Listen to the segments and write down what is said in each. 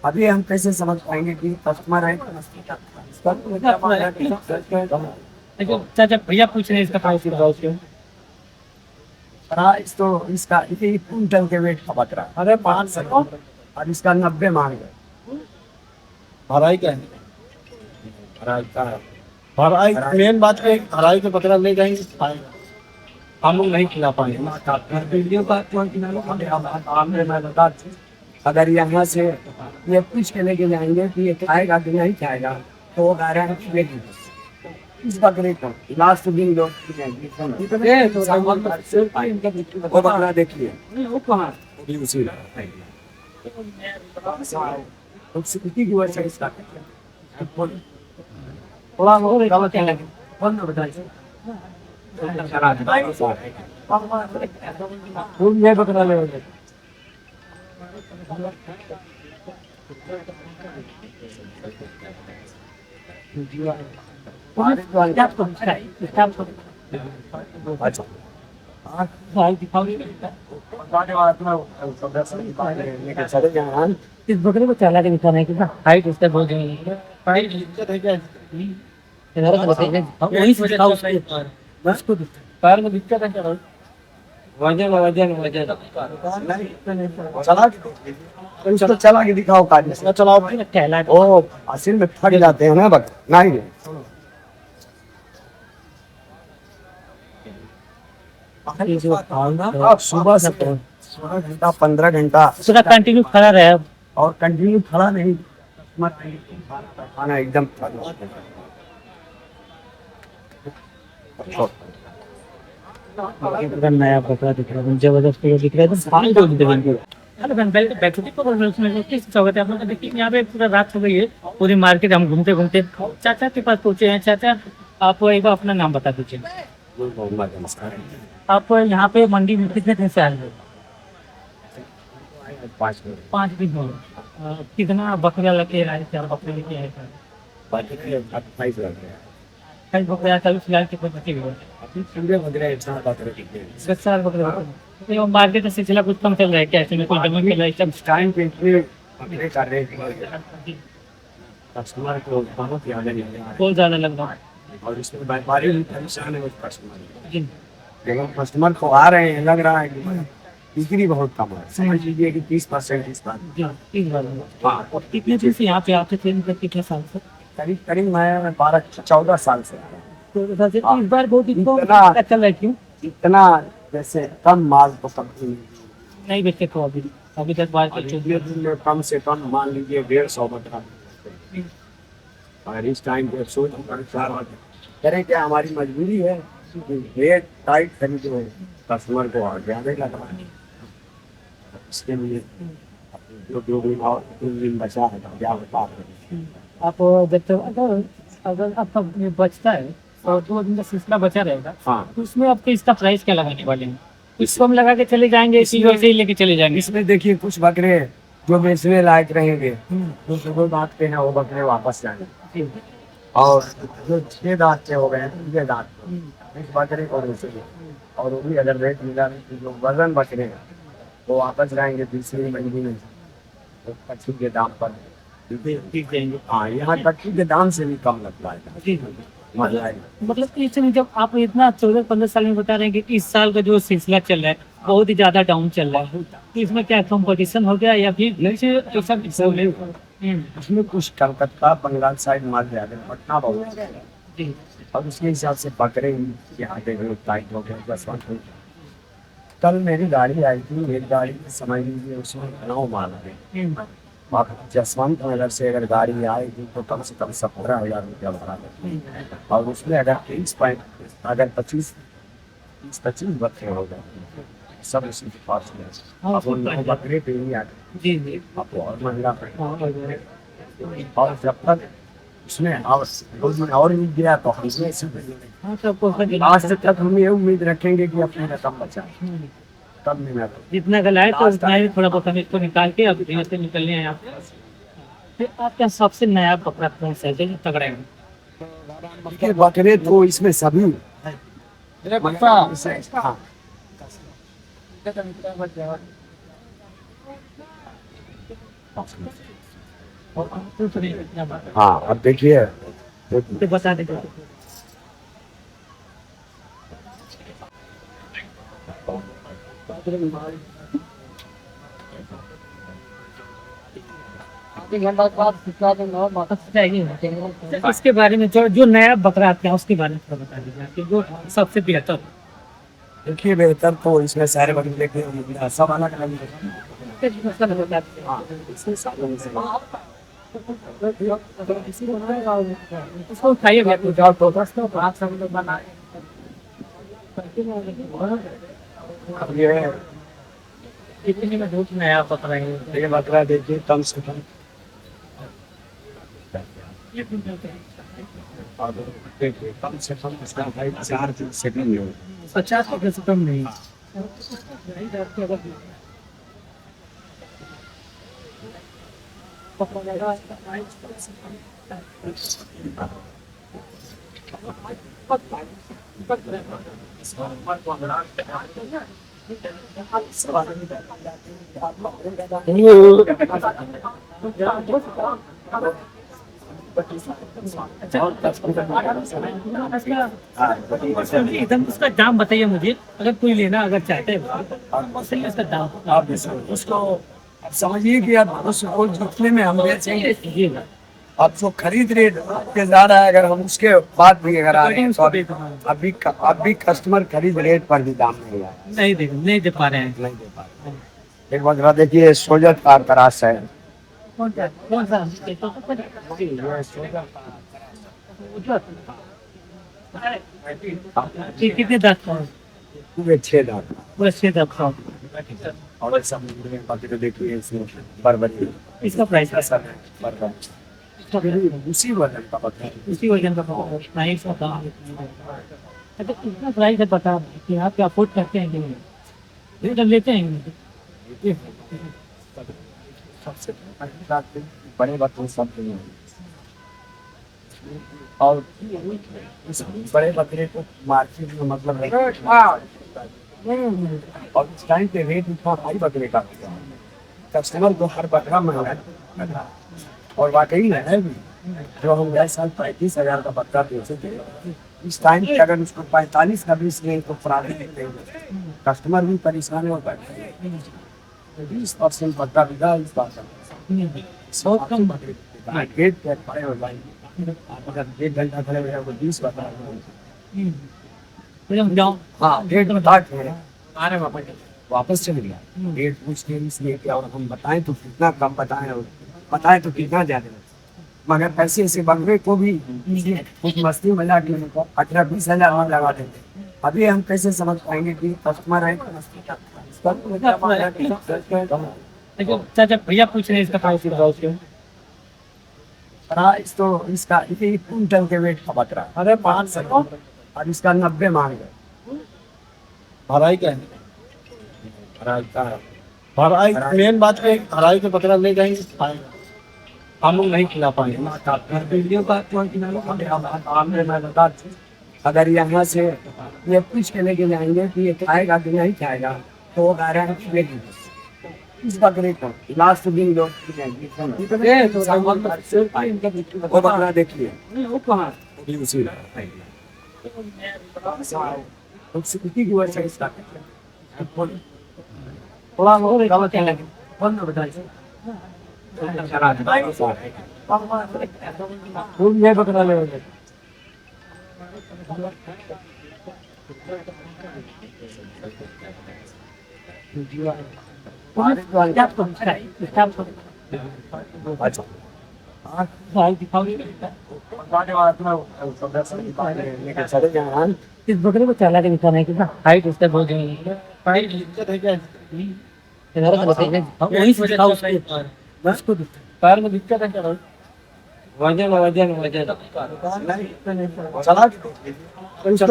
अभी हम कैसे समझ पाएंगे कि कस्टमर है? देखो चाचा भैया पूछ रहे हैं इसका प्राइस बताओ क्यों। प्राइस तो इसका 1 कुंटल के वेट का बच रहा है। अरे 500 और इसका 90 मांग रहे। हराई का है, हराई का है। हराई मेन बात है, हराई के बकरा ले जाएंगे खाएंगे। हम लोग नहीं खिला पाएंगे। वीडियो का मैं बता दूं, अगर यहाँ से ये पूछ के लेके जाएंगे कि ये खाएगा कि नहीं खाएगा, तो वो गारंटी देगी इस बकरे को। लास्ट दिन लोग वो बकरा देखिए, अभी उसी खूबसूरती की वजह से इसका थोड़ा वो गलत क्या लगे कौन बताइए। ये बकरा ले अच्छा चले जाए। इस बकरे को चला के दिखाना है कितना हाइट उसका बहुत है। पैर दिक्कत है क्या? इधर से बताइए वहीं से दिखाओ उसको बस को पैर में दिक्कत है क्या? वजन चला चला के दिखाओ काज चलाओ ठहला ओ असल में फट जाते हैं ना बक नहीं आप सुबह से 16 घंटा 15 घंटा उसका कंटिन्यू खड़ा रहे और कंटिन्यू खड़ा नहीं खाना एकदम नया बकरा दिख रहा है जबरदस्त दिख रहा है। हेलो बहन बैठे किस स्वागत है आप लोग का। देखिए यहाँ पे पूरा रात हो गई है, पूरी मार्केट हम घूमते घूमते चाचा के पास पहुंचे हैं। चाचा आप एक बार अपना नाम बता दीजिए। नमस्कार। आप यहाँ पे मंडी में कितने दिन से आए हैं? 5 दिन हो गए। कितना बकरा लेके आए थे? बकरे लेके आए थे 28 बकरा कल फिलहाल कितने बचे हुए? 10 बकरे। तो मार्केट का सिलसिला कुछ कम चल रहा है क्या? ऐसे में कोई जमीन चल रहा है सब टाइम पे अपने कर रहे हैं कस्टमर को बहुत ज्यादा नहीं है बहुत ज्यादा लग रहा है। और इसमें व्यापारी भी परेशान है उस कस्टमर जी लेकिन कस्टमर को आ रहे हैं लग रहा है कि बिक्री बहुत कम है। समझ लीजिए कि 30% इस बार। जी इस बार हाँ। और कितने दिन से यहाँ पे आते थे? मतलब कितने साल से? करीब करीब मैं 12-14 साल से तो इस बार बहुत इनको इतना- चल रहा है क्यों इतना जैसे कम माल तो कभी नहीं बेचते तो अभी तक बार में कम से कम मान लीजिए 150 बकरा और इस टाइम पे सोच करें क्या हमारी मजबूरी है रेट टाइट खरीदो कस्टमर को और ज्यादा लगा इसके लिए जो 2 दिन और 3 दिन बचा है तो क्या बता आप जब तक अगर आपका बचता है और 2 दिन का सिलसिला बचा रहेगा हाँ तो उसमें आपके इसका प्राइस क्या लगाने वाले हैं? कुछ कम लगा के चले जाएंगे इसी वैसे ही लेके चले जाएंगे? इसमें देखिए कुछ बकरे जो बेचने लायक रहेंगे जो सुबह दांत पे हैं वो बकरे वापस जाएंगे और जो 6 दांत के हो गए हैं 3 दांत इस बकरे को बेचेंगे और वो भी अगर रेट मिला तो जो वजन बकरे हैं वो वापस जाएंगे दूसरी मंडी में तो कच्ची के दाम पर ठीक जाएंगे। हाँ यहाँ कच्ची के दाम से भी कम लगता है जी मतलब मतलब कि इसमें जब आप इतना 14-15 साल में बता रहे हैं कि इस साल का जो सिलसिला चल रहा है बहुत ही ज्यादा डाउन चल रहा है तो इसमें क्या कंपटीशन हो गया या फिर उसमें कुछ कलकत्ता बंगाल साइड मार जाते पटना बहुत है। जी और उसके हिसाब से बकरे यहाँ पे टाइट हो गए बस कल मेरी गाड़ी आई थी मेरी गाड़ी में समझ लीजिए उसमें 9 माल है आप जसवंत नगर से अगर गाड़ी आएगी तो कम से कम 17,000 रुपया भाड़ा है और उसमें अगर 25 बकरे हो गए सब इसी के पास में अब उन 9 बकरे पे ही आते जी जी आपको और महंगा पड़ेगा और जब तक उसमें और मिल गया तो हमने हाँ सबको आज तक हम ये उम्मीद रखेंगे कि अपने रकम बचा तब नहीं मैं जितना गलाए तो उतना ही थोड़ा बहुत हम इसको निकाल के अब धीरे से निकलने हैं यहाँ पे। फिर आपका सबसे नया कपड़ा कौन सा है जो तगड़ा है? बकरे तो इसमें सभी हाँ हाँ अब देखिए तो बता देते इसके बारे में जो जो नया बकरा आता है उसके बारे में थोड़ा बता दीजिए आपके जो सबसे बेहतर देखिए बेहतर तो इसमें सारे बकरे के सब अलग अलग हाँ इसमें सालों में से उसको खाइए भैया जाओ तो बस तो आप सब लोग बनाए अब ये कितने में दूध नया बकरा है ये बकरा देखिए कम से कम और देखिए कम से कम इसका भाई 4 सेकंड हो 50 से कम नहीं एकदम उसका दाम बताइए मुझे अगर कोई लेना अगर चाहते हैं सही उसका दाम आप उसको आप समझिए कि आप उसको जितने में हम बेचेंगे आप जो खरीद रेट पे जा रहा है अगर हम उसके बाद भी अगर आ रहे हैं तो अभी कस्टमर खरीद रेट पर भी दाम नहीं आया नहीं दे पा रहे हैं नहीं दे पा रहे। एक बकरा देखिए सोजत कार तराश है कौन सा कितने दांत का पूरे 6 दांत पूरा 6 दांत का और सब बकरे देखिए इसमें बरबरी इसका प्राइस है सब है बरबरी उसी वजन का बकरा है। उसी वजन का प्राइस होता है अच्छा कितना प्राइस है बता कि आप क्या अफोर्ड करते हैं कि नहीं जब लेते हैं सबसे बड़े बकरे सब हैं। और इस बड़े बकरे को मार्केट में मतलब और इस टाइम पे रेट इतना हाई बकरे का कस्टमर को हर बकरा महंगा और वाकई है भी जो हम गए साल 35,000 का बकरा बेचे थे इस टाइम पे अगर उसको 45 का बेच रहे तो पुराने कस्टमर भी परेशान हो गए 20% बकरा बिका इस बात का बहुत कम बकरे गेट पे खड़े हो जाएंगे अगर 1 घंटा खड़े हो जाए तो 20 बकरा जाओ हाँ डेढ़ बता के वापस चले गया डेढ़ पूछ के इसलिए कि और हम बताएं तो कितना कम बताएं और बताएं तो कितना ज्यादा मगर पैसे ऐसे बकरे को भी कुछ मस्ती मजा के 18-20 हजार हम लगा देते अभी हम कैसे समझ पाएंगे कि कस्टमर है चाचा भैया पूछ रहे हैं इसका प्राइस बताओ उसके प्राइस तो इसका 1 कुंटल के वेट का बकरा अरे 500 और इसका 90 मांग है हराई का है हराई मेन बात है हराई के बकरा ले जाएंगे खाएगा हम लोग नहीं खिला पाएंगे वीडियो का अगर यहाँ से ये पूछ के लेके जाएंगे कि ये खाएगा कि नहीं खाएगा तो वो गारंटी देगी इस बकरे को लास्ट दिन लोग वो बकरा देखिए उसी की वजह से इसका थोड़ा बहुत कम बताइए ये बकरा ले अच्छा इस बकरे को चला के दिखाना है कितना हाइट उसका बहुत पैर में दिक्कत है क्या वजन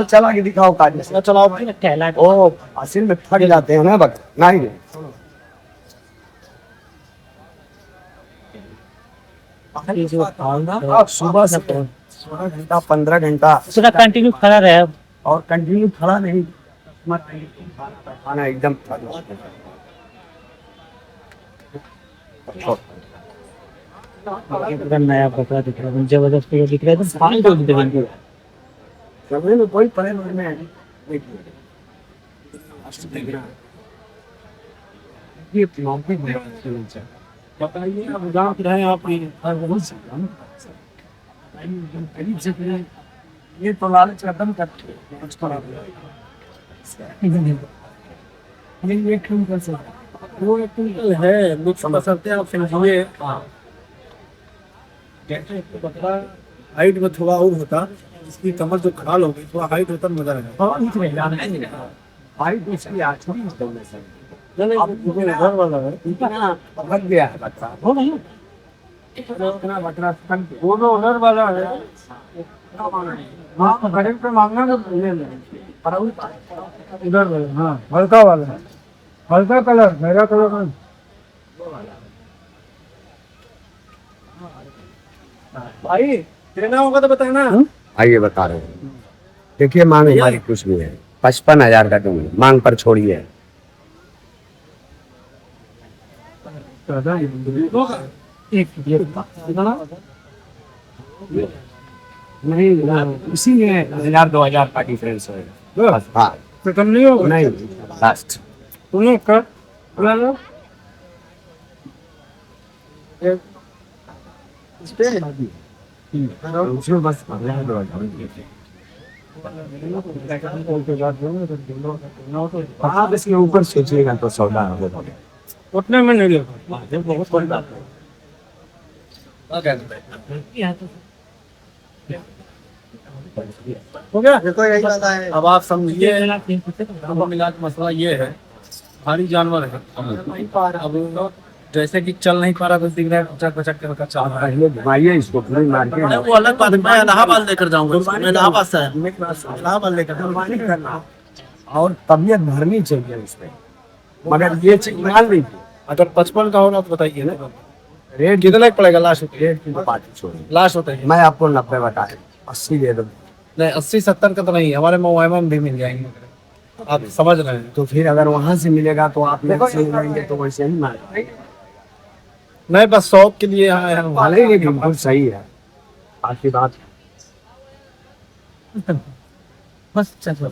चला के दिखाओ काज ठहला ओ असल में फट जाते हैं ना बकरा नहीं आप सुबह से 16 घंटा 15 घंटा पूरा कंटिन्यू खड़ा रहे और कंटिन्यू खड़ा नहीं मत खाना एकदम ये पूरा नया बकरा दिख रहा है, जबरदस्त पूरा दिख रहा है, तो फाइन कर देते हैं। समझे में कोई पड़े में एक ये नौकरी में बताइए अब गाँव रहे आप करीब से करीब ये तो लालच खत्म करते ये क्यों सकते वो एक कुंटल है, लोग समझ सकते हैं आप समझिए। जैसे बकरा हाइट में थोड़ा और होता, इसकी कमर जो खाल हो गई, थोड़ा हाइट होता मजा रहेगा। भाई इसकी आठवीं डोनेशन घर वाला है इतना बढ़ गया है बच्चा हो नहीं इतना बकरा वो तो ओनर वाला है। हाँ गरीब पे मांगना तो ले ले पर उधर वाला, हाँ हल्का वाला है, हल्का कलर, मेरा कलर नहीं। भाई देना होगा तो बताना। आइए बता रहे हैं देखिए मांग हमारी कुछ नहीं है 55,000 का दूंगी मांग पर छोड़िए एक ये नहीं इसी में 1,000-2,000 का डिफरेंस होगा हाँ तो कम नहीं होगा। नहीं लास्ट सुनो कर बुला लो। उसमें बस 1,000-2,000 हाँ इसके ऊपर सोचिएगा तो सौदा होगा उतने में नहीं लेगा। बहुत बड़ी बात है यहाँ तो हो गया। अब आप समझिए, अब मिला के मसला ये है, भारी जानवर है। अब जैसे कि चल नहीं पा रहा तो दिख रहा है पचक के चल रहा है। पहले घुमाइए इसको पूरी मार के वो अलग बात है, मैं इलाहाबाद लेकर जाऊंगा, मैं इलाहाबाद से इलाहाबाद लेकर कुर्बानी करना और तबीयत भरनी चाहिए इसमें मगर ये चीज मान लीजिए अगर 55 का होगा तो बताइए ना, रेट कितना का पड़ेगा लास्ट? रेट की बात छोड़िए लास्ट होता है मैं आपको 90 बता रहा 80 दे दो नहीं, 80-70 का तो नहीं, हमारे मुआयना में भी मिल जाएंगे, आप समझ रहे हैं। तो फिर अगर वहां से मिलेगा तो आप मेरे से लेंगे तो वैसे ही मार नहीं बस शौक के लिए आए हैं। वाले ये बिल्कुल सही है आपकी बात बस चलो